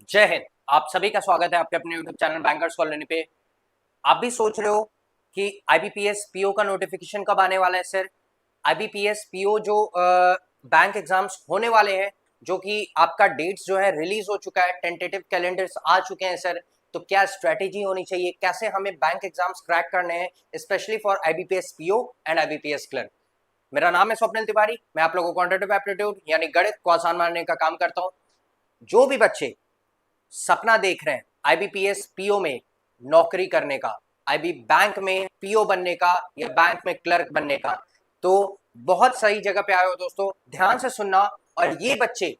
जय हिंद। आप सभी का स्वागत है आपके अपने यूट्यूब चैनल बैंकर्स कॉलोनी पे। आप भी सोच रहे हो कि आईबीपीएस पीओ का नोटिफिकेशन कब आने वाला है सर। आईबीपीएस पीओ जो बैंक एग्जाम्स होने वाले हैं, जो कि आपका डेट्स जो है रिलीज हो चुका है, टेंटेटिव कैलेंडर्स आ चुके हैं सर। तो क्या स्ट्रेटेजी होनी चाहिए, कैसे हमें बैंक एग्जाम्स क्रैक करने हैं, specially for IBPS PO and IBPS clerk. मेरा नाम है स्वप्निल तिवारी। मैं आप लोगों को क्वांटिटेटिव एप्टीट्यूड यानी गणित को आसान बनाने का काम करता हूँ। जो भी बच्चे सपना देख रहे हैं आईबीपीएस पीओ में नौकरी करने का, आईबी बैंक में पीओ बनने का या बैंक में क्लर्क बनने का, तो बहुत सही जगह पे आए हो दोस्तों। ध्यान से सुनना। और ये बच्चे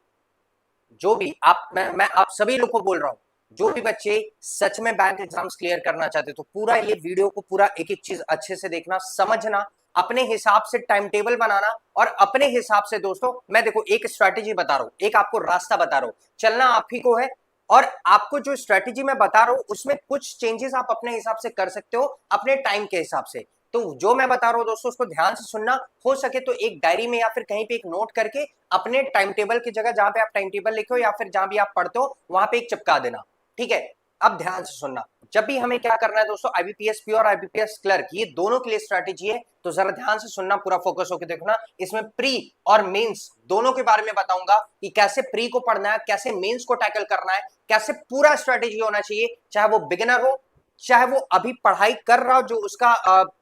जो भी मैं आप सभी लोग को बोल रहा हूँ, जो भी बच्चे सच में बैंक एग्जाम्स क्लियर करना चाहते तो पूरा ये वीडियो को पूरा एक एक चीज अच्छे से देखना, समझना, अपने हिसाब से टाइम टेबल बनाना और अपने हिसाब से दोस्तों मैं देखो एक स्ट्रैटेजी बता रहा हूँ, एक आपको रास्ता बता रहा हूँ, चलना आप ही को है। और आपको जो स्ट्रेटेजी मैं बता रहा हूं उसमें कुछ चेंजेस आप अपने हिसाब से कर सकते हो, अपने टाइम के हिसाब से। तो जो मैं बता रहा हूं दोस्तों उसको ध्यान से सुनना। हो सके तो एक डायरी में या फिर कहीं पे एक नोट करके अपने टाइम टेबल की जगह जहां पे आप टाइम टेबल लिखे हो या फिर जहां भी आप पढ़ते हो वहां पे एक चिपका देना। ठीक है। अब ध्यान से सुनना। जब भी हमें क्या करना है दोस्तों, आईबीपीएस पी और आईबीपीएस क्लर्क ये दोनों के लिए स्ट्रेटेजी है, तो जरा ध्यान से सुनना, पूरा फोकस होकर देखना। इसमें प्री और मेंस दोनों के बारे में बताऊंगा कि कैसे प्री को पढ़ना है, कैसे मेंस को टैकल करना है, कैसे पूरा स्ट्रेटेजी होना चाहिए, चाहे वो बिगिनर हो, चाहे वो अभी पढ़ाई कर रहा हो, जो उसका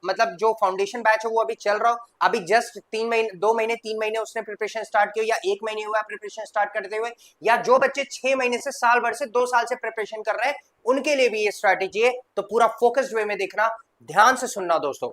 मतलब जो फाउंडेशन बैच है वो अभी चल रहा हो, अभी जस्ट 3 महीने 2 महीने 3 महीने उसने प्रिपरेशन स्टार्ट की हो, या 1 महीने हुआ प्रिपरेशन स्टार्ट करते हुए, या जो बच्चे 6 महीने से साल भर से 2 साल से प्रिपरेशन कर रहे हैं उनके लिए भी ये स्ट्रेटेजी है। तो पूरा फोकस्ड वे में देखना, ध्यान से सुनना दोस्तों।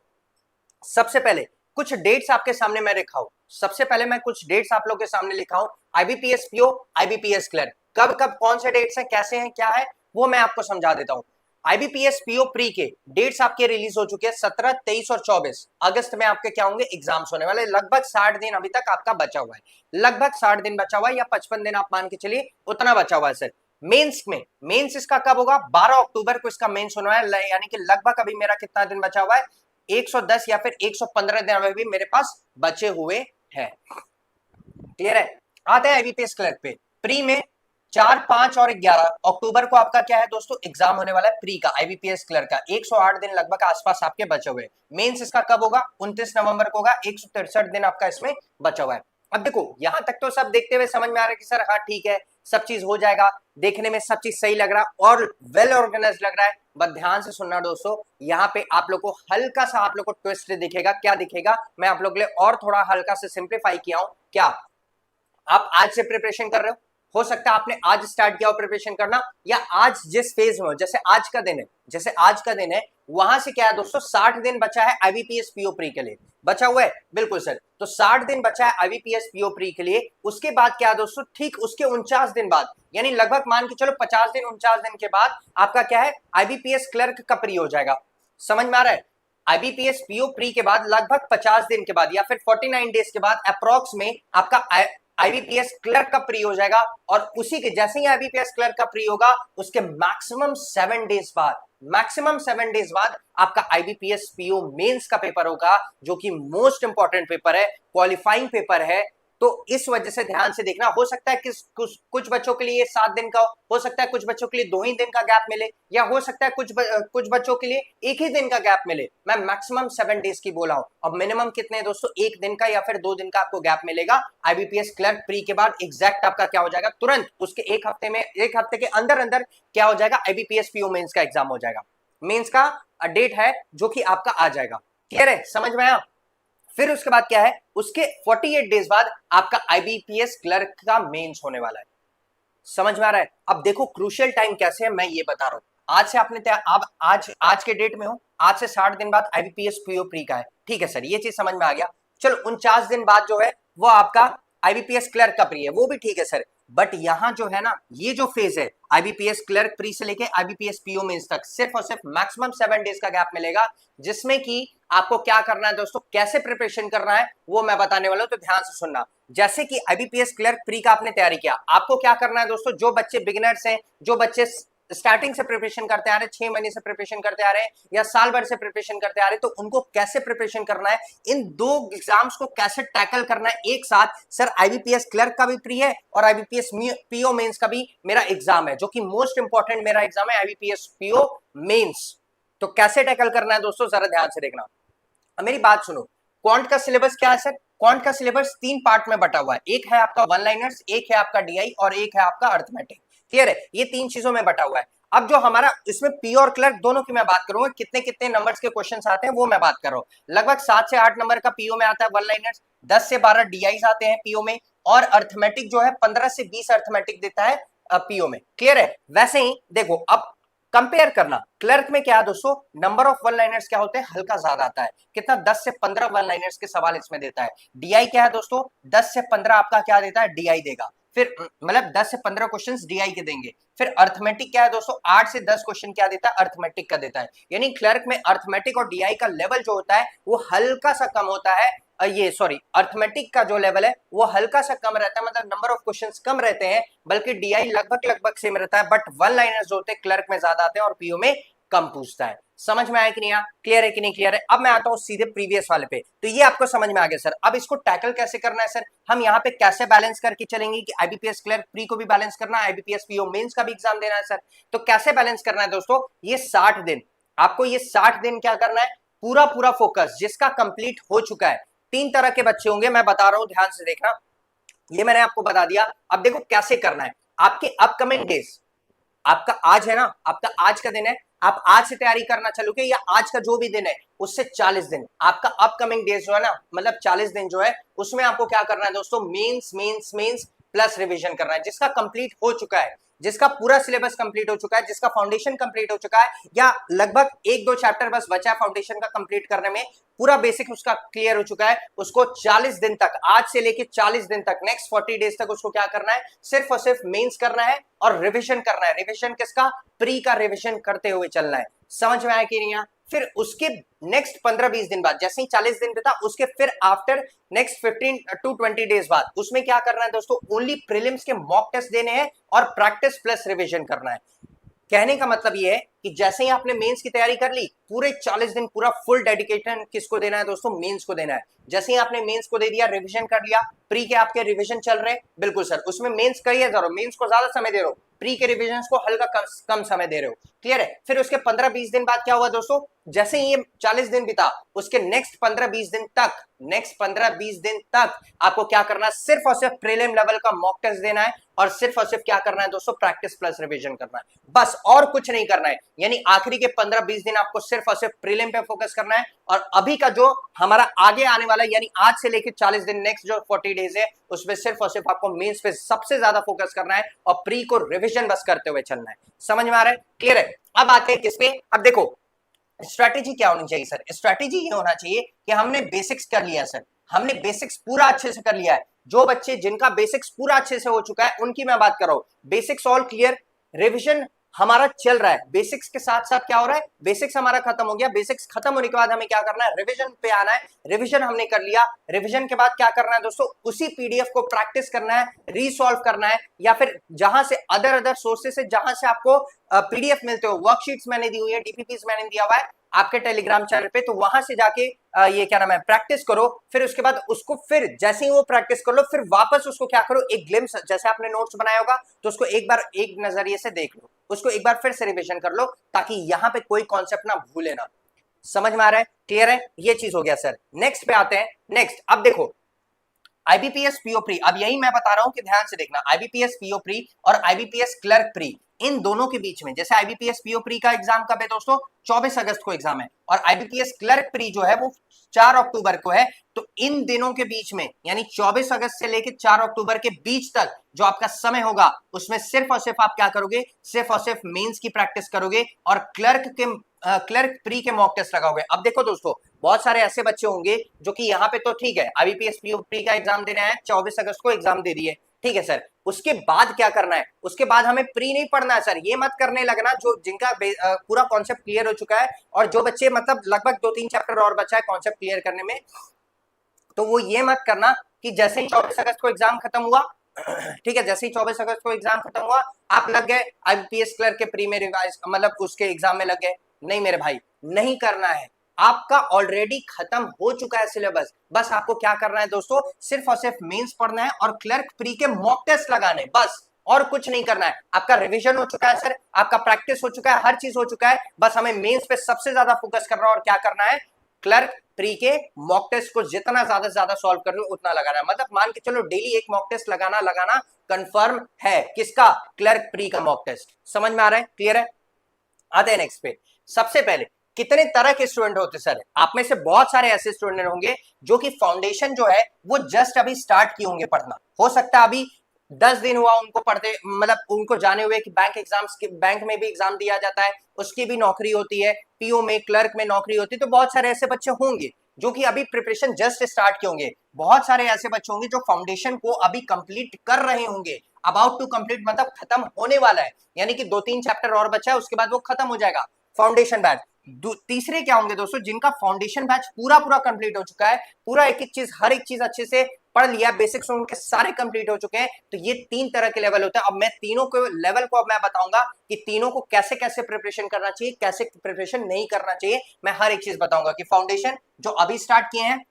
सबसे पहले कुछ डेट्स आपके सामने मैं लिखा हूं, सबसे पहले मैं कुछ डेट्स आप लोगों के सामने लिखा हूं। आईबीपीएस पीओ, आईबीपीएस क्लर्क कब कब कौन से डेट्स हैं, कैसे हैं, क्या है, वो मैं आपको समझा देता हूं। आईबीपीएस पीओ प्री के डेट्स आपके रिलीज हो चुके हैं 17, 23 और 24 अगस्त में। आपके क्या होंगे, एग्जाम्स होने वाले। लगभग 60 दिन अभी तक आपका बचा हुआ है, लगभग 60 दिन बचा हुआ है, या 55 दिन आप मान के चलिए, उतना बचा हुआ है सर। मेंस में, मेंस इसका कब होगा, 12 अक्टूबर को इसका मेंस होना है, यानी कि लगभग अभी मेरा कितना दिन बचा हुआ है, 110 या फिर 115 दिन अभी भी मेरे पास बचे हुए हैं। क्लियर है। आते हैं आईबीपीएस क्लर्क पे। प्री में 4, 5 और 11 अक्टूबर को आपका क्या है दोस्तों, एग्जाम होने वाला है प्री का, आईबीपीएस क्लर्क का। 108 दिन लगभग आसपास आपके बचे हुए। मेंस इसका कब होगा, 29 नवंबर को होगा, 163 दिन आपका इसमें बचा हुआ है। अब देखो यहां तक तो सब देखते हुए समझ में आ रहा है कि सर हाँ ठीक है, सब चीज हो जाएगा, देखने में सब चीज सही लग रहा और वेल ऑर्गेनाइज लग रहा है। बट ध्यान से सुनना दोस्तों, यहाँ पे आप लोग को हल्का सा आप लोग को ट्विस्ट दिखेगा। क्या दिखेगा, मैं आप लोग के लिए और थोड़ा हल्का से सिंप्लीफाई किया हूं। क्या आप आज से प्रिपरेशन कर रहे हो सकता है आपने आज स्टार्ट किया हो प्रिपरेशन करना, या आज जिस फेज में हो, जैसे आज का दिन है, जैसे आज का दिन है, वहां से क्या है दोस्तों, 60 दिन बचा है आईबीपीएस पीओ प्री के लिए, बचा हुआ है बिल्कुल सर। तो 60 दिन बचा है आईबीपीएस पीओ प्री के लिए। उसके बाद क्या है दोस्तों, ठीक उसके 49 दिन बाद, यानी लगभग मान के चलो 50 दिन 49 दिन के बाद आपका क्या है, आईबीपीएस क्लर्क का प्री हो जाएगा। समझ में आ रहा है। आईबीपीएस पीओ प्री के बाद लगभग 50 दिन के बाद या फिर 49 डेज के बाद अप्रोक्स में आपका आईबीपीएस क्लर्क का प्री हो जाएगा। और उसी के जैसे ही आईबीपीएस क्लर्क का प्री होगा, उसके मैक्सिमम 7 डेज बाद, मैक्सिमम 7 डेज बाद आपका आईबीपीएस पीओ मेंस का पेपर होगा, जो कि मोस्ट इंपॉर्टेंट पेपर है, क्वालिफाइंग पेपर है। तो इस वजह से ध्यान से देखना। हो सकता है कि कुछ बच्चों के लिए 7 दिन का हो सकता है, कुछ बच्चों के लिए 2 ही दिन का गैप मिले, या हो सकता है कुछ बच्चों के लिए 1 ही दिन का गैप मिले। मैं मैक्सिमम 7 डेज की बोला हूं। और मिनिमम कितने दोस्तों, 1 दिन का या फिर 2 दिन का आपको गैप मिलेगा। आईबीपीएस क्लर्क प्री के बाद एग्जैक्ट आपका क्या हो जाएगा, तुरंत उसके 1 हफ्ते में, 1 हफ्ते के अंदर अंदर क्या हो जाएगा, आईबीपीएस पीओ मेंस का एग्जाम हो जाएगा। मेंस का डेट है जो कि आपका आ जाएगा। क्लियर है, समझ में आया। फिर उसके बाद क्या है, उसके 48 डेज बाद आपका आईबीपीएस क्लर्क का मेंस होने वाला है। समझ में आ रहा है। अब देखो क्रूशियल टाइम कैसे है, मैं ये बता रहा हूं। आज से आपने अब आज के डेट में हो, आज से 60 दिन बाद आईबीपीएस पीओ प्री का है। ठीक है सर, ये चीज समझ में आ गया। चलो 49 दिन बाद जो है वो आपका आईबीपीएस क्लर्क का प्री है, वो भी ठीक है सर। बट यहां जो है ना, ये जो फेज है आईबीपीएस क्लर्क प्री से लेके आईबीपीएस पीओ मेंस तक, सिर्फ और सिर्फ मैक्सिमम 7 डेज का गैप मिलेगा, जिसमें कि आपको क्या करना है दोस्तों, कैसे प्रिपरेशन करना है वो मैं बताने वाला हूं। तो ध्यान से सुनना। जैसे कि आईबीपीएस क्लर्क प्री का आपने तैयारी किया, आपको क्या करना है दोस्तों, जो बच्चे बिगिनर्स हैं, जो बच्चे स्टार्टिंग से प्रिपरेशन करते आ रहे हैं, 6 महीने से प्रिपरेशन करते आ रहे हैं या साल भर से प्रिपरेशन करते आ रहे हैं, तो उनको कैसे प्रिपरेशन करना है, इन दो एग्जाम्स को कैसे टैकल करना है एक साथ। सर आईबीपीएस क्लर्क का भी प्री है और आईबीपीएस पीओ मेंस का भी मेरा एग्जाम है, जो कि मोस्ट इंपॉर्टेंट मेरा एग्जाम है आईबीपीएस पीओ मेंस। तो कैसे टैकल करना है दोस्तों, जरा ध्यान से देखना। अब मेरी बात सुनो, क्वांट का सिलेबस क्या है सर? क्वांट का सिलेबस 3 पार्ट में बटा हुआ है, एक है आपका वन लाइनर्स, एक है आपका डीआई और एक है आपका अर्थमेटिक। क्लियर है? ये 3 चीजों में बटा हुआ है। अब जो हमारा इसमें पी और क्लर्क दोनों की मैं बात करूंगा, कितने कितने नंबर्स के क्वेश्चंस आते हैं वो मैं बात कर रहा हूं। लगभग 7 से 8 नंबर का पीओ में आता है वन लाइनर्स, 10 से 12 डीआईस आते हैं पीओ में, और अर्थमेटिक जो है 15 से 20 अर्थमेटिक देता है पीओ में। क्लियर है? वैसे ही देखो, अब कंपेयर करना, क्लर्क में क्या है दोस्तों, नंबर ऑफ वन लाइनर्स क्या होते हैं, हल्का ज्यादा आता है, कितना 10 से 15 वन लाइनर्स के सवाल इसमें देता है। डीआई क्या है दोस्तों, 10 से 15 आपका क्या देता है, डीआई देगा, फिर मतलब 10 से 15 क्वेश्चंस डीआई के देंगे। फिर अर्थमेटिक क्या है दोस्तों, 8 से 10 क्वेश्चन क्या देता है, अर्थमेटिक का देता है। यानी क्लर्क में अर्थमेटिक और डीआई का लेवल जो होता है वो हल्का सा कम होता है, ये सॉरी अर्थमेटिक का जो लेवल है वो हल्का सा कम रहता है, मतलब नंबर ऑफ क्वेश्चंस कम रहते हैं, बल्कि डीआई लगभग लगभग सेम रहता है, बट वन लाइनर्स जो होते हैं क्लर्क में ज्यादा आते हैं और पीओ में कम पूछता है। समझ में आया कि नहीं आया? क्लियर है कि नहीं क्लियर है? अब मैं आता हूं सीधे प्रीवियस वाले पे। तो ये आपको समझ में आ गया सर। अब इसको टैकल कैसे करना है सर, हम यहाँ पे कैसे बैलेंस करके चलेंगे कि आईबीपीएस क्लर्क प्री को भी बैलेंस करना है, आईबीपीएस पीओ मेंस का भी एग्जाम देना है सर। तो कैसे बैलेंस करना है दोस्तों, ये 60 दिन आपको, ये 60 दिन क्या करना है, पूरा पूरा फोकस जिसका कंप्लीट हो चुका है। 3 तरह के बच्चे होंगे, मैं बता रहा हूं, ध्यान से देखना, ये मैंने आपको बता दिया। अब देखो कैसे करना है, आपके अपकमिंग डेज, आपका आज है ना, आपका आज का दिन है, आप आज से तैयारी करना चलोगे या आज का जो भी दिन है उससे 40 दिन आपका अपकमिंग डेज जो है ना, मतलब 40 दिन जो है उसमें आपको क्या करना है दोस्तों, mains mains mains plus revision करना है। जिसका कंप्लीट हो चुका है, जिसका पूरा सिलेबस कंप्लीट हो चुका है, जिसका फाउंडेशन कंप्लीट हो चुका है या लगभग 1-2 चैप्टर बस बचा है फाउंडेशन का कंप्लीट करने में, पूरा बेसिक उसका क्लियर हो चुका है, उसको 40 दिन तक, आज से लेके 40 दिन तक, नेक्स्ट 40 डेज तक उसको क्या करना है, सिर्फ और सिर्फ मेंस करना है और रिवीजन करना है। रिवीजन किसका, प्री का रिवीजन करते हुए चलना है। समझ में आया कि नहीं? फिर उसके नेक्स्ट 15-20 दिन बाद, जैसे ही 40 दिन बीता, उसके फिर आफ्टर नेक्स्ट 15 to 20 डेज बाद उसमें क्या करना है दोस्तों, ओनली प्रीलिम्स के मॉक टेस्ट देने हैं और प्रैक्टिस प्लस रिवीजन करना है। कहने का मतलब ये है कि जैसे ही आपने मेंस की तैयारी कर ली, पूरे 40 दिन पूरा फुल डेडिकेशन किसको देना है दोस्तों, मेंस को देना है। जैसे ही आपने मेंस को दे दिया, रिवीजन कर लिया, प्री के आपके रिवीजन चल रहे, बिल्कुल सर उसमें मेंस करिए जरूर, मेंस को ज्यादा समय दे रहे हो, प्री के रिवीजन को हल्का कम समय दे रहे हो। क्लियर है? फिर उसके 15-20 दिन बाद क्या हुआ दोस्तों, जैसे ही ये 40 दिन बीता, उसके नेक्स्ट 15-20 दिन तक, नेक्स्ट 15-20 दिन तक आपको क्या करना है, सिर्फ और सिर्फ प्रीलिम लेवल का मॉक टेस्ट देना है और सिर्फ और सिर्फ क्या करना है दोस्तों, प्रैक्टिस प्लस रिवीजन करना है, बस और कुछ नहीं करना है। यानी आखिरी के 15-20 दिन आपको सिर्फ और सिर्फ प्रीलिम पे फोकस करना है, और अभी का जो हमारा आगे आने वाला, यानी आज से लेकर 40 दिन, नेक्स्ट जो 40 डेज है, उसमें सिर्फ और सिर्फ आपको मेंस पे सबसे ज्यादा फोकस करना है और प्री को रिवीजन बस करते हुए चलना है। समझ में आ रहा है? क्लियर है? अब आते हैं किस पे, अब देखो स्ट्रैटेजी क्या होनी चाहिए सर, स्ट्रैटेजी ये होना चाहिए कि हमने बेसिक्स कर लिया सर, हमने बेसिक्स पूरा अच्छे से कर लिया है। जो बच्चे जिनका बेसिक्स पूरा अच्छे से हो चुका है उनकी मैं बात कर रहा हूं, बेसिक्स ऑल क्लियर, रिवीजन हमारा चल रहा है, बेसिक्स के साथ साथ क्या हो रहा है, बेसिक्स हमारा खत्म हो गया, बेसिक्स खत्म होने के बाद हमें क्या करना है, रिवीजन पे आना है। रिवीजन हमने कर लिया, रिवीजन के बाद क्या करना है दोस्तों, उसी पीडीएफ को प्रैक्टिस करना है, रीसॉल्व करना है, या फिर जहां से अदर सोर्सेस से जहां से आपको पीडीएफ मिलते हो, वर्कशीट्स मैंने दी हुई है, डीपीपीस मैंने दिया हुआ है आपके टेलीग्राम चैनल पे, तो वहां से जाके ये क्या नाम है, प्रैक्टिस करो। फिर उसके बाद उसको, फिर जैसे ही वो प्रैक्टिस कर लो, फिर वापस उसको क्या करो, एक ग्लिम्स, जैसे आपने नोट्स बनाया होगा तो उसको एक बार एक नजरिए से देख लो, उसको एक बार फिर से रिवीजन कर लो, ताकि यहां पे कोई कॉन्सेप्ट ना भूले ना। समझ में आ रहा है? क्लियर है? ये चीज हो गया सर। नेक्स्ट पे आते हैं। नेक्स्ट अब देखो आईबीपीएस पीओ प्री, अब यही मैं बता रहा हूं कि ध्यान से देखना, आईबीपीएस पीओ प्री और आईबीपीएस क्लर्क प्री, इन दोनों के बीच में, जैसे आईबीपीएस पीओ प्री का एग्जाम कब है दोस्तों, 24 अगस्त को एग्जाम है, और आईबीपीएस क्लर्क प्री जो है वो 4 अक्टूबर को है। तो इन दिनों के बीच में, यानी 24 अगस्त से लेकर 4 अक्टूबर के बीच तक जो आपका समय होगा, उसमें सिर्फ और सिर्फ आप क्या करोगे, सिर्फ और सिर्फ मेंस की प्रैक्टिस करोगे और क्लर्क प्री के मॉक टेस्ट लगाओगे। अब देखो दोस्तों, बहुत सारे ऐसे बच्चे होंगे जो कि यहाँ पे तो ठीक है, आईबीपीएस पीओ प्री का एग्जाम देना है, 24 अगस्त को एग्जाम दे दिए, ठीक है सर, उसके बाद क्या करना है, उसके बाद हमें प्री नहीं पढ़ना है सर, ये मत करने लगना जो जिनका पूरा कॉन्सेप्ट क्लियर हो चुका है, और जो बच्चे मतलब लगभग 2-3 चैप्टर और बचा है कॉन्सेप्ट क्लियर करने में, तो वो ये मत करना कि जैसे ही 24 अगस्त को एग्जाम खत्म हुआ ठीक है, जैसे ही 24 अगस्त को एग्जाम खत्म हुआ, आप लग गए आईबीपीएस क्लर्क के प्री में रिवाइज, मतलब उसके एग्जाम में लग गए। नहीं मेरे भाई, नहीं करना है। आपका ऑलरेडी खत्म हो चुका है सिलेबस। बस आपको क्या करना है दोस्तों, सिर्फ और सिर्फ मेंस पढ़ना है और क्लर्क प्री के मॉक टेस्ट लगाने, बस और कुछ नहीं करना है। आपका रिवीजन हो चुका है सर, आपका प्रैक्टिस हो चुका है, हर चीज हो चुका है। बस हमें मेंस पे सबसे ज्यादा फोकस करना है और क्या करना है, क्लर्क प्री के मॉक टेस्ट को जितना ज्यादा से ज्यादा सॉल्व कर लो उतना लगाना है। मतलब मान के चलो डेली एक मॉक टेस्ट लगाना लगाना कंफर्म है। किसका, क्लर्क प्री का मॉक टेस्ट। समझ में आ रहा है, क्लियर है। आते हैं नेक्स्ट पे। सबसे पहले कितने तरह के स्टूडेंट होते सर, आप में से बहुत सारे ऐसे स्टूडेंट होंगे जो कि फाउंडेशन जो है वो जस्ट अभी स्टार्ट किए होंगे पढ़ना। हो सकता है अभी 10 दिन हुआ उनको पढ़ते, मतलब उनको जाने हुए कि बैंक एग्जाम्स, बैंक में भी एग्जाम दिया जाता है, उसकी भी नौकरी होती है, पीओ में, क्लर्क में नौकरी होती है। तो बहुत सारे ऐसे बच्चे होंगे जो कि अभी प्रिपरेशन जस्ट स्टार्ट किए होंगे। बहुत सारे ऐसे बच्चे होंगे जो फाउंडेशन को अभी कंप्लीट कर रहे होंगे, अबाउट टू कंप्लीट, मतलब खत्म होने वाला है, यानी कि 2-3 चैप्टर और बचा है, उसके बाद वो खत्म हो जाएगा फाउंडेशन बैच। तीसरे क्या होंगे दोस्तों, जिनका फाउंडेशन बैच पूरा पूरा कंप्लीट हो चुका है, पूरा एक एक चीज, हर एक चीज अच्छे से पढ़ लिया, बेसिक्स उनके सारे कंप्लीट हो चुके हैं। तो ये 3 तरह के लेवल होते हैं। अब मैं तीनों को लेवल को अब मैं बताऊंगा कि तीनों को कैसे कैसे प्रिपरेशन करना चाहिए, कैसे प्रिपरेशन नहीं करना चाहिए, मैं हर एक चीज बताऊंगा। कि फाउंडेशन जो अभी स्टार्ट किए हैं,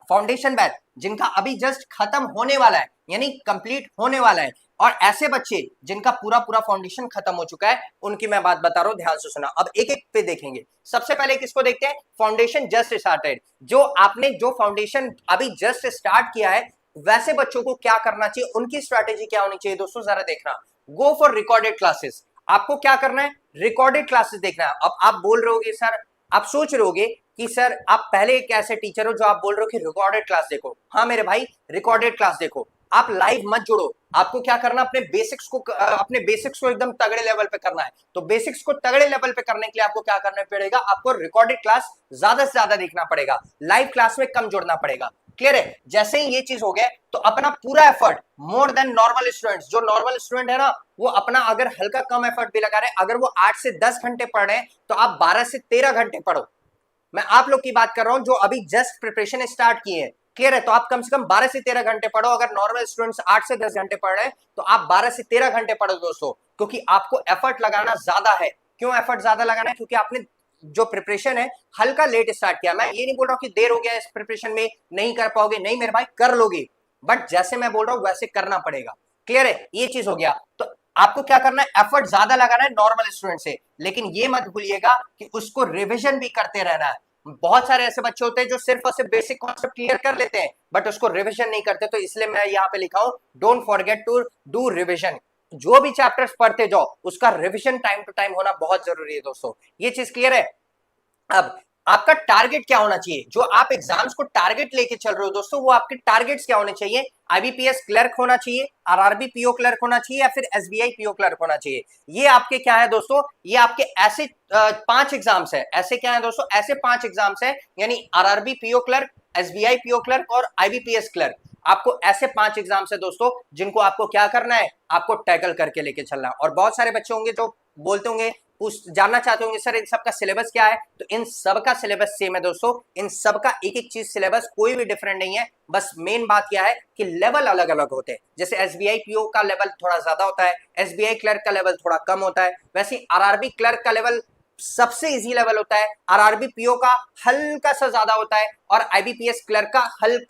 फाउंडेशन बैच जिनका अभी जस्ट खत्म होने वाला है, यानी कंप्लीट होने वाला है, और ऐसे बच्चे जिनका पूरा पूरा फाउंडेशन खत्म हो चुका है, उनकी मैं बात बता रहा हूं, ध्यान से सुना। अब एक एक पे देखेंगे। सबसे पहले किसको देखते हैं, फाउंडेशन जस्ट स्टार्टेड। जो आपने जो फाउंडेशन अभी जस्ट स्टार्ट किया है, वैसे बच्चों को क्या करना चाहिए, उनकी स्ट्रैटेजी क्या होनी चाहिए दोस्तों, जरा देखना। Go for recorded classes. आपको क्या करना है, रिकॉर्डेड क्लासेस देखना है। अब आप बोल रहे होगे सर, आप सोच रहे होगे कि सर आप पहले एक ऐसे टीचर हो जो आप बोल रहे हो कि रिकॉर्डेड क्लास देखो। हाँ मेरे भाई, रिकॉर्डेड क्लास देखो, आप लाइव मत जुड़ो। आपको क्या करना, अपने बेसिक्स को एकदम तगड़े लेवल पे करना है। तो बेसिक्स को तगड़े लेवल पे करने के लिए आपको क्या करना पड़ेगा, आपको रिकॉर्डेड क्लास ज्यादा से ज्यादा देखना पड़ेगा, लाइव क्लास में कम जुड़ना पड़ेगा। क्लियर है। जैसे ही ये चीज हो गया तो अपना पूरा effort, more than normal students, जो नॉर्मल स्टूडेंट है ना, वो अपना अगर हल्का कम एफर्ट भी लगा रहे हैं, अगर वो 8 से 10 घंटे पढ़ रहे हैं, तो आप 12 से 13 घंटे पढ़ो। मैं आप लोग की बात कर रहा हूं जो अभी जस्ट प्रिपरेशन स्टार्ट किए हैं। क्लियर है। तो आप कम से कम 12 से 13 घंटे पढ़ो। अगर नॉर्मल स्टूडेंट्स 8 से 10 घंटे पढ़ रहे हैं, तो आप 12 से 13 घंटे पढ़ो दोस्तों, क्योंकि आपको एफर्ट लगाना ज्यादा है। क्यों एफर्ट ज्यादा लगाना है, क्योंकि आपने जो प्रिपरेशन है हल्का लेट स्टार्ट किया। मैं ये नहीं बोल रहा हूं कि देर हो गया इस प्रिपरेशन में नहीं कर पाओगे, नहीं मेरे भाई कर लोगे, बट जैसे मैं बोल रहा हूं वैसे करना पड़ेगा। क्लियर है, ये चीज हो गया। तो आपको क्या करना है, एफर्ट ज्यादा लगाना है नॉर्मल स्टूडेंट से, लेकिन ये मत भूलिएगा कि उसको रिविजन भी करते रहना है। बहुत सारे ऐसे बच्चे होते हैं जो सिर्फ और सिर्फ बेसिक कॉन्सेप्ट क्लियर कर लेते हैं, बट उसको रिविजन नहीं करते। तो इसलिए मैं यहाँ पे लिखा हूं, don't forget to do revision. जो भी चैप्टर्स पढ़ते जाओ, उसका रिविजन टाइम टू टाइम होना बहुत जरूरी है दोस्तों। ये चीज क्लियर है। अब आपका टारगेट क्या होना चाहिए, जो आप एग्जाम्स को टारगेट लेके चल रहे हो दोस्तों, वो आपके टारगेट्स क्या होने चाहिए। आईबीपीएस क्लर्क होना चाहिए, आरआरबी पीओ क्लर्क होना चाहिए, या फिर एसबीआई पीओ क्लर्क होना चाहिए। ये आपके क्या है दोस्तों, ये आपके ऐसे 5 एग्जाम्स है। ऐसे क्या है दोस्तों, ऐसे 5 एग्जाम्स है, यानी RRB PO clerk, SBI PO clerk और आईबीपीएस क्लर्क। आपको ऐसे 5 एग्जाम्स है दोस्तों, जिनको आपको क्या करना है, आपको टैकल करके लेके चलना है। और बहुत सारे बच्चे होंगे जो बोलते होंगे, जानना चाहते होंगे सर इन सब का सिलेबस क्या है। तो इन सब का सिलेबस सेम है दोस्तों, इन सब का एक एक चीज सिलेबस कोई भी डिफरेंट नहीं है। बस मेन बात क्या है कि लेवल अलग अलग होते हैं। जैसे एसबीआई पीओ का लेवल थोड़ा ज्यादा होता है, एसबीआई क्लर्क का लेवल थोड़ा कम होता है, वैसे आरआरबी क्लर्क का लेवल सबसे इजी लेवल होता है, आरआरबी पीओ का हल्का सा ज्यादा होता है, और आईबीपीएस क्लर्क का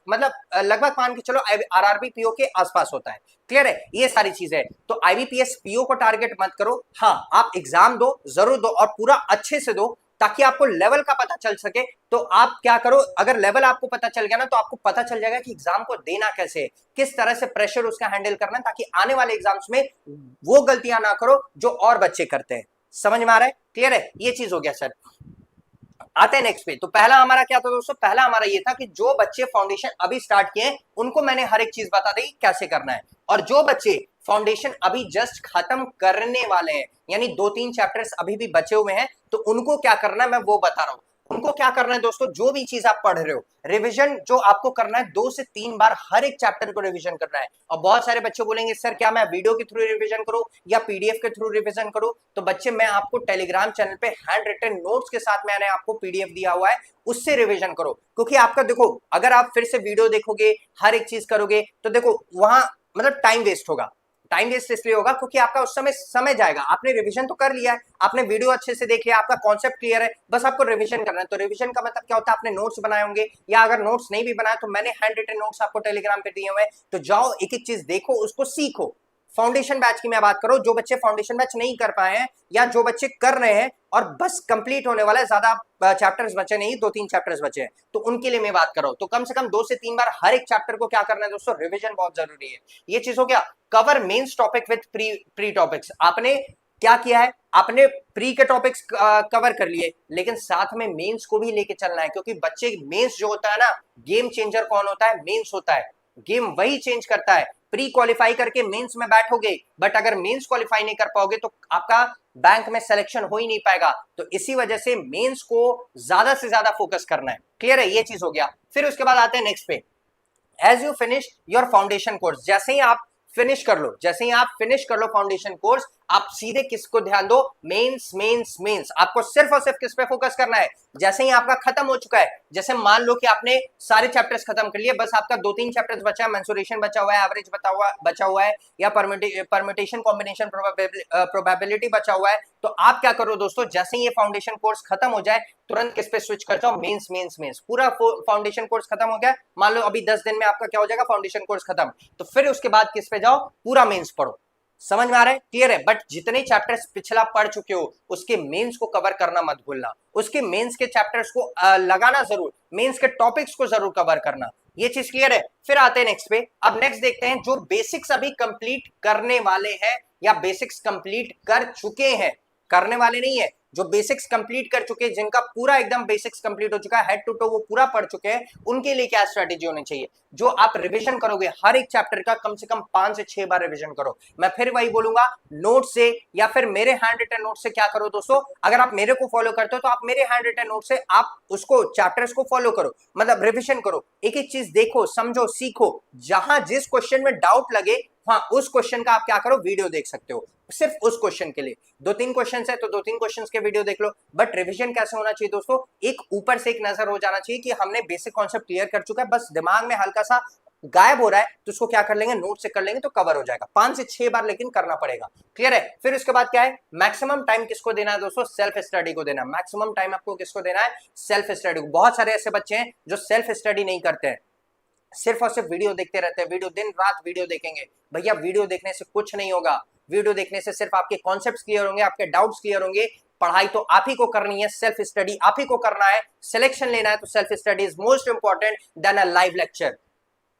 मतलब लगभग मान के चलो आरआरबी पीओ के आसपास होता है। क्लियर है, ये सारी चीजें। तो आईबीपीएस पीओ को टारगेट मत करो। हाँ, आप एग्जाम दो, जरूर दो, और पूरा अच्छे से दो, ताकि आपको लेवल का पता चल सके। तो आप क्या करो, अगर लेवल आपको पता चल गया ना, तो आपको पता चल जाएगा कि एग्जाम को देना कैसे है, किस तरह से प्रेशर उसका हैंडल करना है, ताकि आने वाले एग्जाम्स में वो गलतियां ना करो जो और बच्चे करते हैं। समझ में आ रहा है, क्लियर है, ये चीज हो गया सर। आते हैं नेक्स्ट पे। तो पहला हमारा क्या था दोस्तों, पहला हमारा ये था कि जो बच्चे फाउंडेशन अभी स्टार्ट किए उनको मैंने हर एक चीज बता दी कैसे करना है, और जो बच्चे फाउंडेशन अभी जस्ट खत्म करने वाले हैं, यानी 2-3 चैप्टर्स अभी भी बचे हुए हैं, तो उनको क्या करना है मैं वो बता रहा हूं। उनको क्या करना है दोस्तों, जो भी चीज आप पढ़ रहे हो, रिवीजन जो आपको करना है, 2 से 3 बार हर एक चैप्टर को रिवीजन करना है। और बहुत सारे बच्चे बोलेंगे सर क्या मैं वीडियो के थ्रू रिवीजन करूं या पीडीएफ के थ्रू रिवीजन करूं। तो बच्चे मैं आपको टेलीग्राम चैनल पे हैंड रिटन नोट्स के साथ मैंने आपको पीडीएफ दिया हुआ है, उससे रिवीजन करो। क्योंकि आपका देखो, अगर आप फिर से वीडियो देखोगे, हर एक चीज करोगे, तो देखो वहां मतलब टाइम वेस्ट होगा। टाइम वेस्ट इसलिए होगा क्योंकि आपका उस समय समय जाएगा। आपने रिवीजन तो कर लिया है, आपने वीडियो अच्छे से देख लिया, आपका कॉन्सेप्ट क्लियर है, बस आपको रिवीजन करना है। तो रिवीजन का मतलब क्या होता है, आपने नोट्स बनाए होंगे, या अगर नोट्स नहीं भी बनाए तो मैंने हैंड रिटन नोट्स आपको टेलीग्राम पे दिए हुए हैं, तो जाओ एक एक चीज देखो, उसको सीखो। फाउंडेशन बैच की मैं बात करूं, जो बच्चे फाउंडेशन बैच नहीं कर पाए हैं या जो बच्चे कर रहे हैं और बस कंप्लीट होने वाला है, ज्यादा चैप्टर्स बचे नहीं, 2-3 चैप्टर्स बचे हैं, तो उनके लिए मैं बात कर रहा हूं। तो कम से कम 2 से 3 बार हर एक चैप्टर को क्या करना है दोस्तों, रिवीजन बहुत जरूरी है। ये चीज हो गया। Cover mains topic with pre topics. आपने क्या किया है, आपने प्री के टॉपिक्स कवर कर लिए, लेकिन साथ में मेंस को भी लेके चलना है, क्योंकि बच्चे मेंस जो होता है ना, गेम चेंजर कौन होता है, मेंस होता है। गेम वही चेंज करता है। प्री क्वालिफाई करके मेंस में बैठोगे, बट अगर मेंस क्वालिफाई नहीं कर पाओगे तो आपका बैंक में सिलेक्शन हो ही नहीं पाएगा। तो इसी वजह से मेंस को ज्यादा से ज्यादा फोकस करना है। क्लियर है, ये चीज हो गया। फिर उसके बाद आते हैं नेक्स्ट पे। As you finish your foundation course, जैसे ही आप फिनिश कर लो, जैसे ही आप फिनिश कर लो फाउंडेशन कोर्स, आप सीधे किसको ध्यान दो, मेंस मेंस मेंस। आपको सिर्फ और सिर्फ किस पे फोकस करना है, जैसे ही आपका खत्म हो चुका है, जैसे मान लो कि आपने सारे चैप्टर्स खत्म कर लिए, बस आपका 2-3 चैप्टर्स बचा है, मेंसुरेशन बचा हुआ है, एवरेज बचा हुआ है, या परम्यूटेशन कॉम्बिनेशन प्रोबेबिलिटी बचा हुआ है, तो आप क्या करो दोस्तों, जैसे ही ये फाउंडेशन कोर्स खत्म हो जाए, तुरंत किस पे स्विच कर जाओ, मेंस मेंस मेंस। पूरा फाउंडेशन कोर्स खत्म हो गया, मान लो अभी 10 दिन में आपका क्या हो जाएगा, फाउंडेशन कोर्स खत्म, तो फिर उसके बाद किस पे जाओ, पूरा मेंस पढ़ो। समझ में आ रहा है, क्लियर है। बट जितने चैप्टर्स पिछला पढ़ चुके हो, उसके मेंस को कवर करना मत भूलना, उसके मेंस के चैप्टर्स को लगाना जरूर, मेंस के टॉपिक्स को जरूर कवर करना। ये चीज क्लियर है। फिर आते हैं नेक्स्ट पे। अब नेक्स्ट देखते हैं जो बेसिक्स अभी कंप्लीट करने वाले हैं या बेसिक्स कंप्लीट कर चुके हैं, करने वाले नहीं है, जो बेसिक्स कंप्लीट कर चुके हैं, जिनका पूरा एकदम बेसिक्स कंप्लीट हो चुका है, हेड टू टो वो पूरा पढ़ चुके हैं, उनके लिए क्या स्ट्रेटेजी होनी चाहिए। जो आप रिवीजन करोगे हर एक चैप्टर का, कम से कम 5 से 6 बार रिवीजन करो। मैं फिर वही बोलूंगा, नोट से या फिर मेरे हैंड रिटन नोट से क्या करो दोस्तों, अगर आप मेरे को फॉलो करते हो तो आप मेरे हैंड रिटन नोट से आप उसको चैप्टर्स को फॉलो करो, मतलब रिवीजन करो, एक एक चीज देखो, समझो, सीखो। जहां जिस क्वेश्चन में डाउट लगे, हाँ उस क्वेश्चन का आप क्या करो, वीडियो देख सकते हो, सिर्फ उस क्वेश्चन के लिए। 2-3 क्वेश्चन है तो 2-3 क्वेश्चन के वीडियो देख लो। बट रिवीजन कैसे होना चाहिए दोस्तों, एक ऊपर से एक नजर हो जाना चाहिए कि हमने बेसिक कॉन्सेप्ट क्लियर कर चुका है, बस दिमाग में हल्का सा गायब हो रहा है तो उसको क्या कर लेंगे, नोट से कर लेंगे तो कवर हो जाएगा। 5 से 6 बार लेकिन करना पड़ेगा। क्लियर है। फिर उसके बाद क्या है, मैक्सिमम टाइम किसको देना है दोस्तों, सेल्फ स्टडी को देना है। मैक्सिमम टाइम आपको किसको देना है, सेल्फ स्टडी को। बहुत सारे ऐसे बच्चे हैं जो सेल्फ स्टडी नहीं करते हैं, सिर्फ और सिर्फ वीडियो देखते रहते हैं, वीडियो दिन रात वीडियो देखेंगे। भैया वीडियो देखने से कुछ नहीं होगा, वीडियो देखने से सिर्फ आपके कॉन्सेप्ट्स क्लियर होंगे, आपके डाउट्स क्लियर होंगे। पढ़ाई तो आप ही को करनी है, सेल्फ स्टडी आप ही को करना है, सिलेक्शन लेना है तो self study is most important than a live lecture.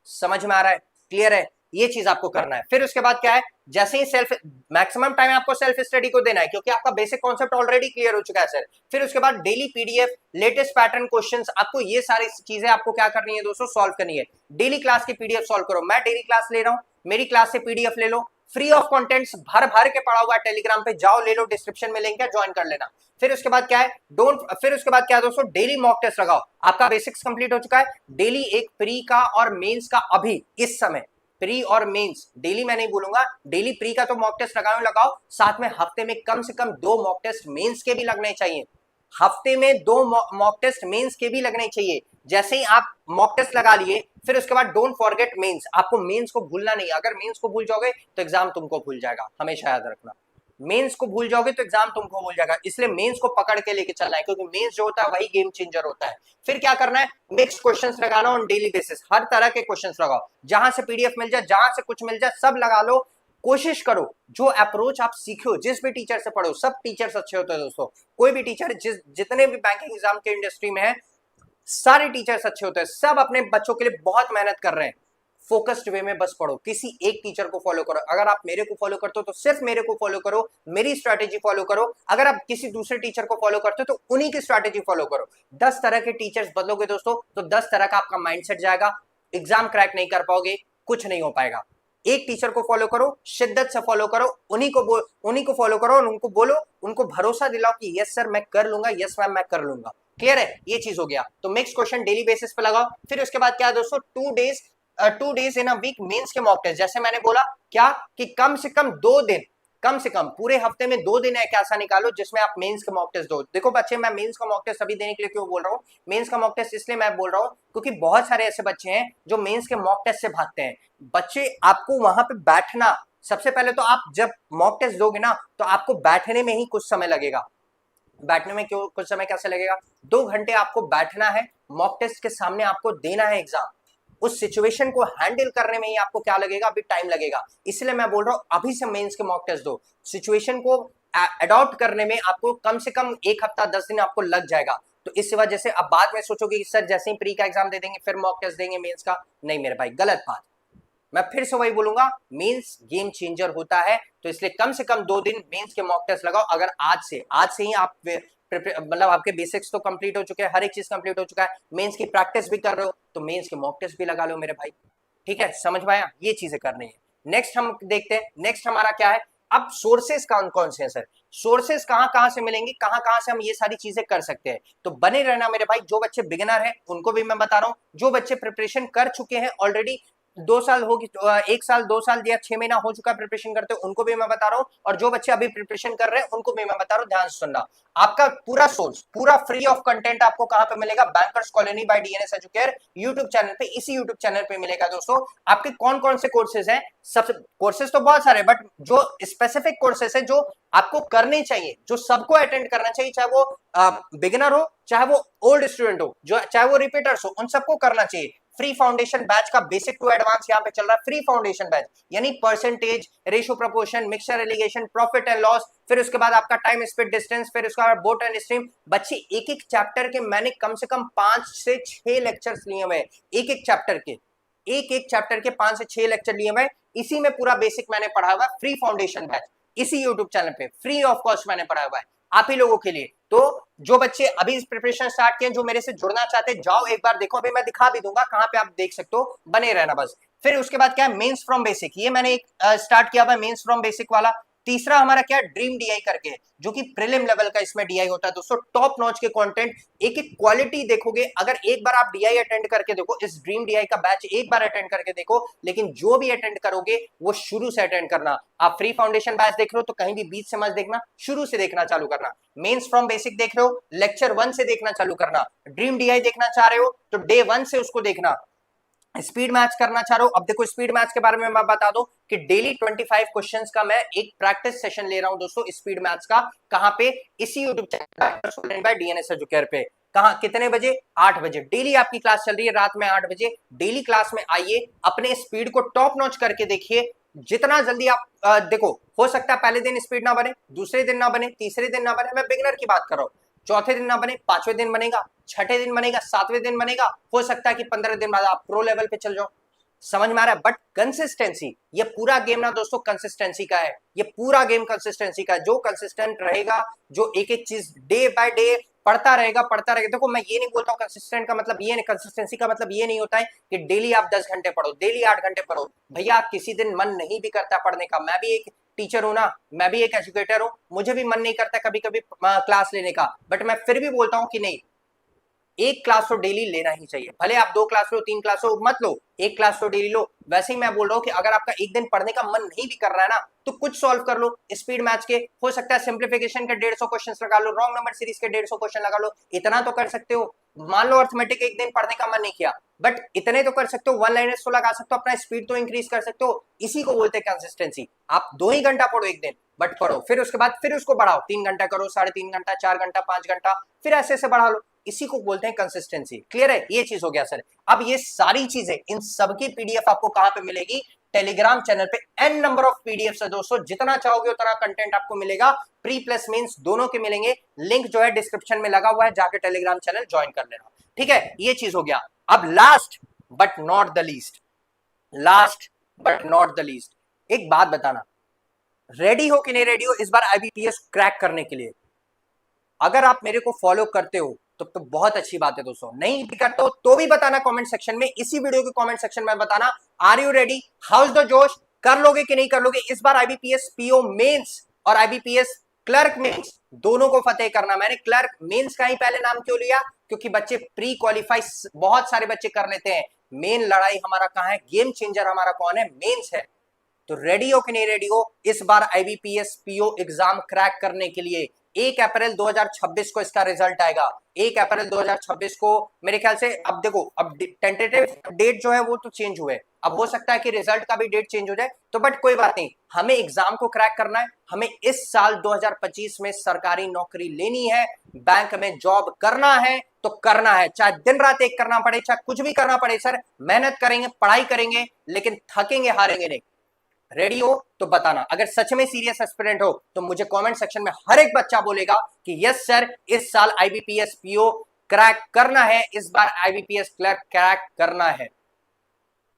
समझ में आ रहा है, क्लियर है, ये चीज आपको करना है। फिर उसके बाद क्या है, जैसे ही सेल्फ मैक्सिमम टाइम आपको सेल्फ स्टडी को देना है, क्योंकि आपका बेसिक कॉन्सेप्ट ऑलरेडी क्लियर हो चुका है सर। फिर उसके बाद daily PDF, latest pattern questions, आपको ये सारी चीजें आपको क्या करनी है दोस्तों, सॉल्व करनी है। डेली क्लास की पीडीएफ सॉल्व करो। मैं डेली क्लास ले रहा हूं, मेरी क्लास से पीडीएफ ले लो, फ्री ऑफ कंटेंट्स भर भर के पड़ा हुआ है टेलीग्राम पे, जाओ ले लो, डिस्क्रिप्शन में लिंक है, ज्वाइन कर लेना। फिर उसके बाद क्या है, फिर उसके बाद क्या है दोस्तों, डेली मॉक टेस्ट लगाओ। आपका बेसिक्स कंप्लीट हो चुका है, डेली एक प्री का और मेंस का, अभी इस समय प्री और मेंस, डेली मैं नहीं बोलूंगा, डेली प्री का तो मॉक टेस्ट लगाओ, साथ में हफ्ते में कम से कम 2 मॉक टेस्ट मेंस के भी लगने चाहिए। हफ्ते में 2 मॉक टेस्ट मेंस के भी लगने चाहिए। जैसे ही आप मॉक टेस्ट लगा लिए, फिर उसके बाद डोंट फॉरगेट मेंस, आपको मेंस को भूलना नहीं। अगर मेंस को भूल जाओगे तो एग्जाम तुमको भूल जाएगा, हमेशा याद रखना। मेंस को भूल जाओगे तो एग्जाम तुमको भूल जाएगा, इसलिए मेंस को पकड़ के लेके चलना है, क्योंकि मेंस जो होता है वही गेम चेंजर होता है। फिर क्या करना है, मिक्स क्वेश्चंस लगाना ऑन डेली बेसिस, हर तरह के क्वेश्चंस लगाओ, जहां से पीडीएफ मिल जाए, जहां से कुछ मिल जाए, सब लगा लो। कोशिश करो जो अप्रोच आप सीखो, जिस भी टीचर से पढ़ो, सब टीचर्स अच्छे होते हैं दोस्तों। कोई भी टीचर जितने भी बैंकिंग एग्जाम के इंडस्ट्री में है, सारे टीचर्स अच्छे होते हैं, सब अपने बच्चों के लिए बहुत मेहनत कर रहे हैं। फोकस्ड वे में बस पढ़ो, किसी एक टीचर को फॉलो करो। अगर आप मेरे को फॉलो करते हो तो सिर्फ मेरे को फॉलो करो, मेरी स्ट्रैटेजी फॉलो करो। अगर आप किसी दूसरे टीचर को फॉलो करते हो तो उन्हीं की स्ट्रैटेजी फॉलो करो। 10 तरह के टीचर्स बदलोगे दोस्तों तो 10 तरह का आपका माइंडसेट जाएगा, एग्जाम क्रैक नहीं कर पाओगे, कुछ नहीं हो पाएगा। एक टीचर को फॉलो करो, शिद्दत से फॉलो करो, उन्हीं को फॉलो करो और उनको बोलो, उनको भरोसा दिलाओ कि यस सर मैं कर लूंगा, यस मैम मैं कर लूंगा। क्लियर है, ये चीज हो गया। तो मिक्स क्वेश्चन डेली बेसिस पे लगाओ। फिर उसके बाद क्या है दोस्तों, 2 days in a week mains के मॉक टेस्ट। जैसे मैंने बोला क्या कि कम से कम 2 दिन कम से कम पूरे हफ्ते में 2 दिन एक ऐसा निकालो जिसमें आप मेंस के मॉक टेस्ट दो। देखो बच्चे, मैं मेंस का मॉक टेस्ट अभी देने के लिए क्यों बोल रहा हूँ, मेंस का मॉक टेस्ट इसलिए मैं बोल रहा हूँ क्योंकि बहुत सारे ऐसे बच्चे हैं जो मेंस के मॉक टेस्ट से भागते हैं। बच्चे, आपको वहां पे बैठना, सबसे पहले तो आप जब मॉक टेस्ट दोगे ना तो आपको बैठने में ही कुछ समय लगेगा। बैठने में क्यों कुछ समय कैसे लगेगा, 2 घंटे आपको बैठना है, मॉक टेस्ट के सामने आपको देना है एग्जाम। उस सिचुएशन को हैंडल करने में ही आपको क्या लगेगा, अभी टाइम लगेगा। इसलिए मैं बोल रहा हूं अभी से मेंस के मॉक टेस्ट दो। सिचुएशन को अडॉप्ट करने में आपको कम से कम 1 हफ्ता 10 दिन आपको लग जाएगा। तो इस वजह से अब बाद में सोचोगे कि सर जैसे ही प्री का एग्जाम दे देंगे फिर मॉक टेस्ट देंगे मेंस का, नहीं मेरे भाई, गलत बात। मैं फिर से वही बोलूंगा, मेंस गेम चेंजर होता है, तो इसलिए कम से कम 2 दिन मेंस के मॉक टेस्ट लगाओ। अगर आज से ही आप मतलब आपके बेसिक्स तो कंप्लीट हो चुके हैं, हर एक चीज कंप्लीट हो चुका है, मेंस की प्रैक्टिस भी कर रहे हो, तो मेंस के मॉक टेस्ट भी लगा लो मेरे भाई। ठीक है, समझ में आया, ये चीजें करनी है। नेक्स्ट हम देखते हैं, नेक्स्ट हमारा क्या है, अब सोर्सेस कौन कौन से हैं सर, सोर्सेस कहां कहां से मिलेंगे, कहां कहां से हम ये सारी चीजें कर सकते हैं। तो बने रहना मेरे भाई, जो बच्चे बिगिनर हैं उनको भी मैं बता रहा हूं, जो बच्चे प्रिपरेशन कर चुके हैं ऑलरेडी, 2 साल होगी, 1 साल 2 साल या 6 महीना हो चुका प्रिपरेशन करते हो, उनको भी मैं बता रहा हूं, और जो बच्चे अभी प्रिपरेशन कर रहे हैं उनको भी मैं बता रहा हूं, ध्यान से सुनना। आपका पूरा सोर्स, पूरा फ्री ऑफ कंटेंट आपको कहां पे मिलेगा, Bankers Colony by DNS Educare YouTube channel पे, इसी यूट्यूब चैनल पे मिलेगा दोस्तों। आपके कौन कौन से कोर्सेज हैं, सबसे कोर्सेज तो बहुत सारे, बट जो स्पेसिफिक कोर्सेज है जो आपको करने चाहिए, जो सबको अटेंड करना चाहिए, चाहे वो बिगिनर हो, चाहे वो ओल्ड स्टूडेंट हो, जो चाहे वो रिपीटर्स हो, उन सबको करना चाहिए। फ्री फाउंडेशन बैच का बेसिक टू एडवांस यहां पे चल रहा है, फ्री फाउंडेशन बैच, यानी percentage, ratio proportion, mixture allegation, profit and loss, फिर उसके बाद आपका टाइम स्पीड डिस्टेंस, फिर उसके बाद बोट एंड स्ट्रीम। बच्चे एक एक चैप्टर के मैंने कम से कम 5 से 6 लेक्चर्स लिए हुए हैं, एक एक चैप्टर के, एक एक चैप्टर के 5 से 6 लेक्चर लिए हुए हैं। इसी में पूरा बेसिक मैंने पढ़ा हुआ है, फ्री फाउंडेशन बैच, इसी यूट्यूब चैनल पे फ्री ऑफ कॉस्ट मैंने पढ़ा हुआ है आप ही लोगों के लिए। तो जो बच्चे अभी इस प्रिपरेशन स्टार्ट किए, जो मेरे से जुड़ना चाहते हैं, जाओ एक बार देखो, अभी मैं दिखा भी दूंगा कहां पे आप देख सकते हो, बने रहना बस। फिर उसके बाद क्या है, मेंस फ्रॉम बेसिक, ये मैंने एक स्टार्ट किया हुआ है मेंस फ्रॉम बेसिक वाला। तीसरा हमारा क्या है, ड्रीम डीआई करके, जो कि प्रीलिम लेवल का इसमें डीआई होता है दोस्तों, टॉप नॉच के कंटेंट, एक एक क्वालिटी देखोगे। अगर एक बार आप डीआई अटेंड करके देखो, इस ड्रीम डीआई का बैच एक बार अटेंड करके देखो, लेकिन जो भी अटेंड करोगे वो शुरू से अटेंड करना। आप फ्री फाउंडेशन बैच देख रहे हो तो कहीं भी बीच से मत देखना, शुरू से देखना चालू करना। मेंस फ्रॉम बेसिक देख रहे हो, लेक्चर 1 से देखना चालू करना। ड्रीम डीआई देखना चाह रहे हो तो डे 1 से उसको देखना। स्पीड मैच करना चाह रहे हो, अब देखो स्पीड मैच के बारे में मैं बता दूं कि डेली 25 क्वेश्चंस का मैं एक प्रैक्टिस सेशन ले रहा हूं दोस्तों, स्पीड मैच का। कहां पे, इसी YouTube channel by DNS Educare पे। कहां, कितने बजे, 8 बजे डेली आपकी क्लास चल रही है, रात में 8 बजे डेली क्लास में आइए, अपने स्पीड को टॉप नॉच करके देखिए। जितना जल्दी आप देखो, हो सकता है पहले दिन स्पीड ना बने, दूसरे दिन ना बने, तीसरे दिन ना बने, मैं बिगिनर की बात कर रहा हूं, चौथे दिन ना बने, 5वें दिन बनेगा, छठे दिन बनेगा, 7वें दिन बनेगा, हो सकता है कि 15 दिन बाद आप प्रो लेवल पे चल जाओ। समझ में आ रहा है, बट कंसिस्टेंसी, ये पूरा गेम ना दोस्तों कंसिस्टेंसी का है, ये पूरा गेम कंसिस्टेंसी का है। जो कंसिस्टेंट रहेगा, जो एक एक चीज डे बाय डे पढ़ता रहेगा, पढ़ता रहेगा। देखो मैं ये नहीं बोलता हूँ कंसिस्टेंट का मतलब ये नहीं, कंसिस्टेंसी का मतलब ये नहीं होता है कि डेली आप 10 घंटे पढ़ो, डेली 8 घंटे पढ़ो। भैया किसी दिन मन नहीं भी करता पढ़ने का, मैं भी एक टीचर हूं ना, मैं भी एक एजुकेटर हूं, मुझे भी मन नहीं करता कभी कभी क्लास लेने का, बट मैं फिर भी बोलता हूं कि नहीं, एक क्लास तो डेली लेना ही चाहिए। भले आप 2 क्लास लो, 3 क्लास लो, मत लो, एक क्लास तो डेली लो। वैसे ही मैं बोल रहा हूँ कि अगर आपका एक दिन पढ़ने का मन नहीं भी कर रहा है ना, तो कुछ सॉल्व कर लो स्पीड मैच के। हो सकता है सिंप्लीफिकेशन के 150 क्वेश्चन लगा लो, रॉन्ग नंबर सीरीज के 150 क्वेश्चन लगा लो, इतना तो कर सकते हो। मान लो अर्थमेटिक एक दिन पढ़ने का मन नहीं किया, बट इतने तो कर सकते हो, 1 लाइनर्स तो लगा सकते हो, अपना स्पीड तो इंक्रीज कर सकते हो। इसी को बोलते हैं कंसिस्टेंसी। आप 2 ही घंटा पढ़ो एक दिन, बट पढ़ो, फिर उसके बाद फिर उसको बढ़ाओ, 3 घंटा करो, 3.5 घंटा, 4 घंटा, 5 घंटा, फिर ऐसे ऐसे बढ़ा लो। इसी को बोलते हैं कंसिस्टेंसी। क्लियर है, ये चीज हो गया सर। अब ये सारी चीजें, इन सबकी पीडीएफ आपको कहां पे मिलेगी, टेलीग्राम चैनल पे। एन नंबर ऑफ पीडीएफ है दोस्तों, जितना चाहोगे उतना कंटेंट आपको मिलेगा, प्री प्लस मेंस दोनों के मिलेंगे। लिंक जो है डिस्क्रिप्शन में लगा हुआ है, जाके टेलीग्राम चैनल ज्वाइन कर लेना। ठीक है, ये चीज हो गया। अब last but not the least, last but not the least, एक बात बताना, रेडी हो कि नहीं रेडी हो इस बार आईबीपीएस क्रैक करने के लिए? अगर आप मेरे को फॉलो करते हो तो बहुत अच्छी बात है दोस्तों, नहीं भी करते हो तो भी बताना कमेंट सेक्शन में, इसी वीडियो के कमेंट सेक्शन में बताना, are you ready, how's the josh, कर लोगे कि नहीं कर लोगे इस बार आईबीपीएस पीओ मेंस और आईबीपीएस क्लर्क मेंस दोनों को फतेह करना। मैंने क्लर्क मेंस का ही पहले नाम क्यों लिया, क्योंकि बच्चे प्री क्वालिफाई बहुत सारे बच्चे कर लेते हैं। मेन लड़ाई हमारा कहां है, गेम चेंजर हमारा कौन है, मेंस है। तो रेडी हो कि नहीं रेडी हो इस बार आईबीपीएस पीओ एग्जाम क्रैक करने के लिए? 1 अप्रैल 2026 को इसका रिजल्ट आएगा। 1 अप्रैल 2026 को मेरे ख्याल से। अब देखो, अब टेंटेटिव डेट जो है वो तो चेंज हुए, अब हो सकता है कि रिजल्ट का भी डेट चेंज हो जाए, तो बट कोई बात नहीं, हमें एग्जाम को क्रैक करना है। हमें इस साल 2025 में सरकारी नौकरी लेनी है, बैंक में जॉब करना है तो करना है, चाहे दिन रात एक करना पड़े, चाहे कुछ भी करना पड़े सर, मेहनत करेंगे, पढ़ाई करेंगे, लेकिन थकेंगे हारेंगे नहीं। रेडी हो तो बताना। अगर सच में सीरियस एस्पिरेंट हो तो मुझे कमेंट सेक्शन में हर एक बच्चा बोलेगा कि यस सर, इस साल आईबीपीएस पीओ क्रैक करना है, इस बार आईबीपीएस क्लर्क क्रैक करना है।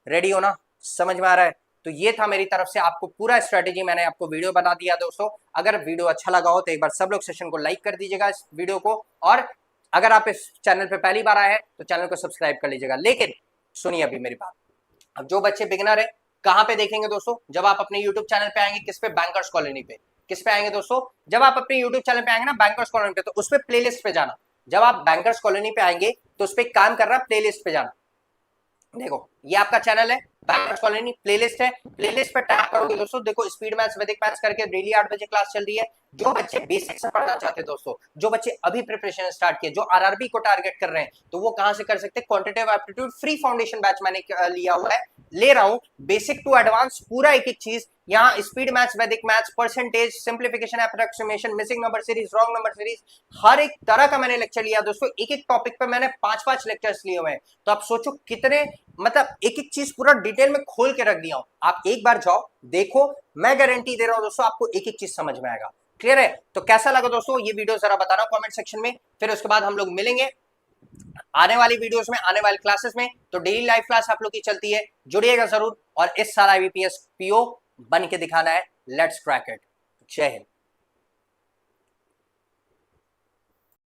रेडी हो ना? समझ में आ रहा है? तो ये था मेरी तरफ से आपको पूरा स्ट्रेटेजी, मैंने आपको वीडियो बना दिया दोस्तों। अगर वीडियो अच्छा लगा हो तो एक बार सब लोग सेशन को लाइक कर दीजिएगा इस वीडियो को, और अगर आप इस चैनल पे पहली बार आए हैं तो चैनल को सब्सक्राइब कर लीजिएगा। लेकिन सुनिए अभी मेरी बात, अब जो बच्चे बिगिनर है कहां पे देखेंगे दोस्तों? जब आप अपने YouTube चैनल पे आएंगे, किस पे? बैंकर्स कॉलोनी पे। किस पे आएंगे दोस्तों? जब आप अपने YouTube चैनल पे आएंगे ना बैंकर्स कॉलोनी पे, तो उस पे प्लेलिस्ट पे जाना। जब आप बैंकर्स कॉलोनी पे आएंगे तो उस पे काम करना, प्लेलिस्ट पे जाना। देखो ये आपका चैनल है, बैंकर्स कॉलोनी प्लेलिस्ट है, प्लेलिस्ट पे टैप करोगे दोस्तों, देखो स्पीड मैथ्स, वैदिक मैथ्स करके डेली 8 बजे क्लास चल रही है। जो बच्चे बेसिक से पढ़ना चाहते हैं दोस्तों, जो बच्चे अभी प्रिपरेशन स्टार्ट किए, जो आरआरबी को टारगेट कर रहे हैं, तो वो कहां से कर सकते हैं? Quantitative aptitude free foundation batch मैंने लिया हुआ है, ले रहा हूं, बेसिक टू एडवांस पूरा एक एक चीज। यहाँ speed maths, Vedic maths, percentage, simplification, approximation, missing number series, wrong number series, हर एक तरह का मैंने लेक्चर लिया दोस्तों। एक एक टॉपिक पे मैंने 5-5 लेक्चर्स लिए हुए हैं, तो आप सोचो कितने, मतलब एक एक चीज पूरा डिटेल में खोल के रख दिया हूं। आप एक बार जाओ देखो, मैं गारंटी दे रहा हूं दोस्तों, आपको एक एक चीज समझ में आएगा। क्लियर है? तो कैसा लगा दोस्तों ये वीडियो, जरा बताना कमेंट सेक्शन में। फिर उसके बाद हम लोग मिलेंगे आने वाली वीडियोस में, आने वाली क्लासेस में। तो डेली लाइव क्लास आप लोग की चलती है, जुड़िएगा जरूर, और इस साल आईबीपीएस पीओ बन के दिखाना है। Let's crack it. जय हिंद।